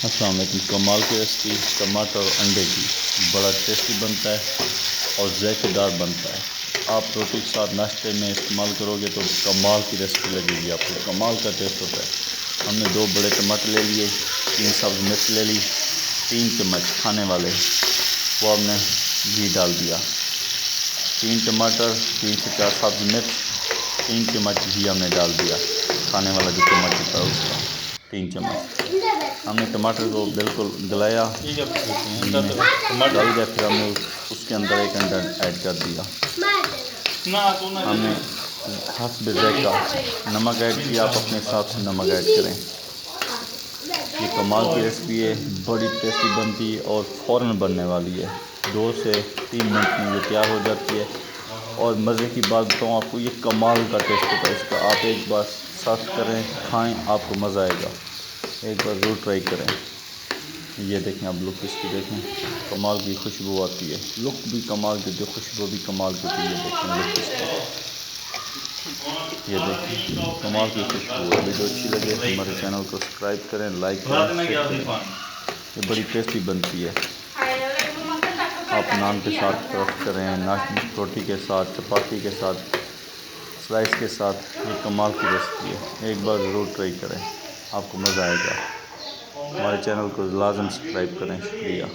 अस्सलाम वालेकुम। कमाल की रेसिपी टमाटर और अंडे की, बड़ा टेस्टी बनता है और ज़ायकेदार बनता है। आप रोटी के साथ नाश्ते में इस्तेमाल करोगे तो कमाल की रेसिपी लगेगी आपको, कमाल का टेस्ट होता है। हमने 2 बड़े टमाटर ले लिए, 3 सब्ज़ मिर्च ले ली, 3 चम्मच खाने वाले, वो हमने घी डाल दिया। 3 टमाटर, 3 से 4 सब्ज़ मिर्च, 3 चम्मच घी हमने डाल दिया। खाने वाला जो चम्मच होता है उसका 3 चम्मच। हमने टमाटर को बिल्कुल गलाया, गल गया, फिर हमने उसके अंदर एक अंडा ऐड कर दिया। हमने हस्ब ज़ायका नमक ऐड किया, आप अपने हिसाब से नमक ऐड करें। ये कमाल की रेसिपी है, बड़ी टेस्टी बनती है और फ़ौरन बनने वाली है। 2 से 3 मिनट में ये तैयार हो जाती है। और मज़े की बात बताऊँ आपको, ये कमाल का टेस्ट होता है इसका। आप एक बार सर्व करें, खाएं, आपको मज़ा आएगा। एक बार ज़रूर ट्राई करें। ये देखें, आप लुक इसकी देखें, कमाल की खुशबू आती है। लुक भी कमाल की होती है, खुशबू भी कमाल की होती है। ये देखें लुक इसकी, ये देखें कमाल की खुशबू है। वीडियो अच्छी लगे हमारे चैनल को सब्सक्राइब करें, लाइक करें, शेयर करें। ये बड़ी टेस्टी बनती है। आप नान के साथ सर्व करें, नाश्ते रोटी के साथ, चपाती के साथ, स्लाइस के साथ। ये कमाल की रेसिपी है, एक बार ज़रूर ट्राई करें, आपको मज़ा आएगा। हमारे चैनल को लाजम सब्सक्राइब करें। शुक्रिया।